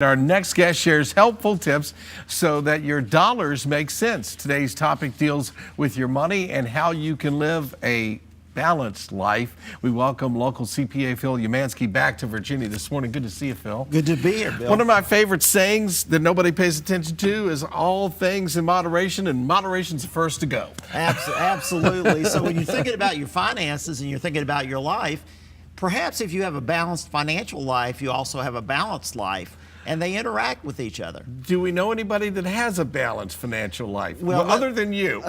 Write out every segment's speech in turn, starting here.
Our next guest shares helpful tips so that your dollars make sense. Today's topic deals with your money and how you can live a balanced life. We welcome local CPA Phil Umansky back to Virginia this morning. Good to see you, Phil. Good to be here, Bill. One of my favorite sayings that nobody pays attention to is all things in moderation, and moderation's the first to go. Absolutely. So when you're thinking about your finances and you're thinking about your life, perhaps if you have a balanced financial life, you also have a balanced life. And they interact with each other. Do we know anybody that has a balanced financial life? Well, other than you.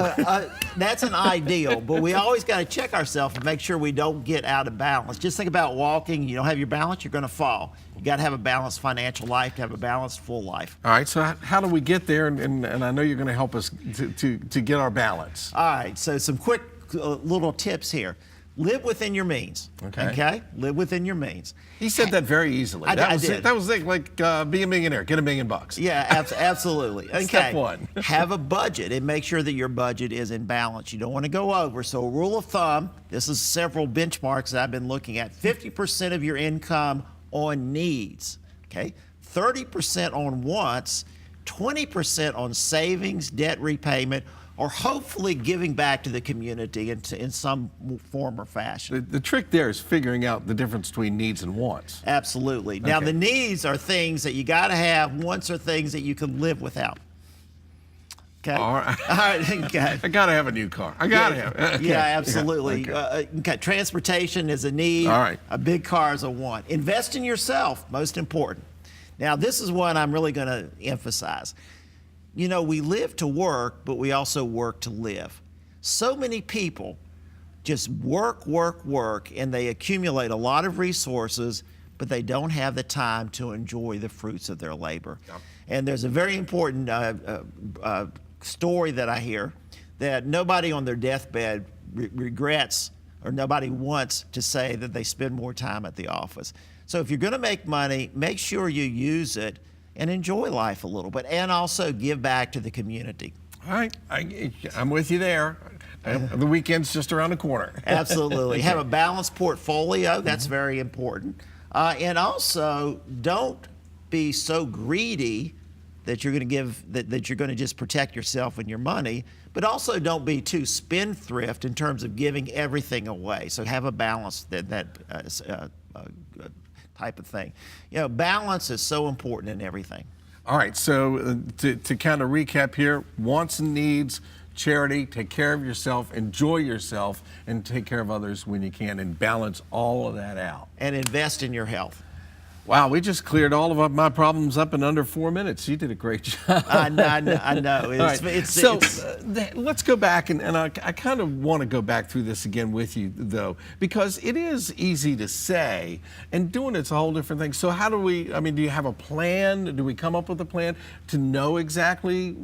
That's an ideal, but we always got to check ourselves and make sure we don't get out of balance. Just think about walking. You don't have your balance, you're going to fall. You got to have a balanced financial life to have a balanced full life. All right, so how do we get there? And I know you're going to help us to get our balance. All right, so some quick little tips here. Live within your means. Okay? Live within your means. He said that very easily. That was like be a millionaire, get $1 million. Yeah, absolutely. Okay. Step one. Have a budget and make sure that your budget is in balance. You don't want to go over. So a rule of thumb, this is several benchmarks that I've been looking at. 50% of your income on needs. Okay? 30% on wants, 20% on savings, debt repayment, or hopefully giving back to the community in some form or fashion. The trick there is figuring out the difference between needs and wants. Absolutely. Now, the needs are things that you got to have. Wants are things that you can live without. Okay. All right. Okay. I got to have a new car. I got to have it. Okay. Yeah, absolutely. Okay. Transportation is a need. All right. A big car is a want. Invest in yourself, most important. Now, this is what I'm really going to emphasize. You know, we live to work, but we also work to live. So many people just work, and they accumulate a lot of resources, but they don't have the time to enjoy the fruits of their labor. Yep. And there's a very important story that I hear that nobody on their deathbed regrets, or nobody wants to say that they spend more time at the office. So if you're going to make money, make sure you use it and enjoy life a little bit, and also give back to the community. All right, I'm with you there. The weekend's just around the corner. Absolutely. Have a balanced portfolio. That's very important. And also, don't be so greedy that you're going to give that you're going to just protect yourself and your money. But also, don't be too spendthrift in terms of giving everything away. So have a balance type of thing. You know, balance is so important in everything. All right, so to kind of recap here, wants and needs, charity, take care of yourself, enjoy yourself, and take care of others when you can, and balance all of that out. And invest in your health. Wow, we just cleared all of my problems up in under 4 minutes. You did a great job. I know. Let's go back, and I kind of want to go back through this again with you, though, because it is easy to say, and doing it's a whole different thing. So how do we, I mean, do you have a plan? Do we come up with a plan to know exactly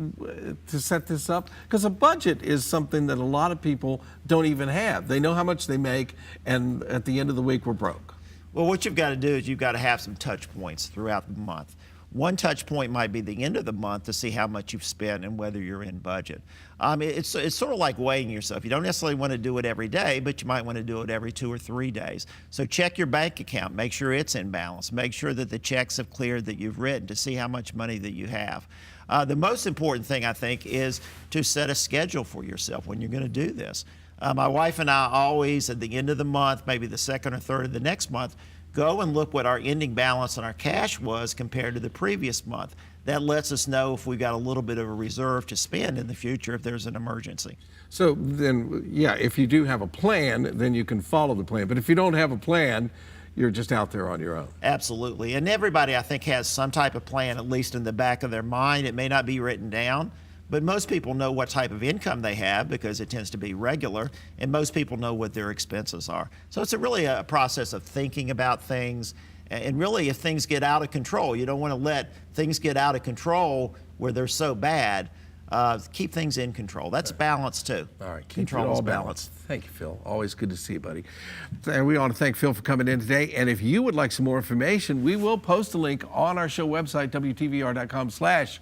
to set this up? Because a budget is something that a lot of people don't even have. They know how much they make, and at the end of the week, we're broke. Well, what you've got to do is you've got to have some touch points throughout the month. One touch point might be the end of the month to see how much you've spent and whether you're in budget. It's sort of like weighing yourself. You don't necessarily want to do it every day, but you might want to do it every 2 or 3 days. So check your bank account. Make sure it's in balance. Make sure that the checks have cleared that you've written to see how much money that you have. The most important thing, I think, is to set a schedule for yourself when you're going to do this. My wife and I always, at the end of the month, maybe the second or third of the next month, go and look what our ending balance on our cash was compared to the previous month. That lets us know if we've got a little bit of a reserve to spend in the future if there's an emergency. So then, yeah, if you do have a plan, then you can follow the plan. But if you don't have a plan, you're just out there on your own. Absolutely. And everybody, I think, has some type of plan, at least in the back of their mind. It may not be written down, but most people know what type of income they have because it tends to be regular, and most people know what their expenses are. So it's really a process of thinking about things, and really if things get out of control, you don't want to let things get out of control where they're so bad. Keep things in control. That's balance too. All right, keep control it all is balance. Thank you, Phil. Always good to see you, buddy. And we want to thank Phil for coming in today. And if you would like some more information, we will post a link on our show website, WTVR.com/VT.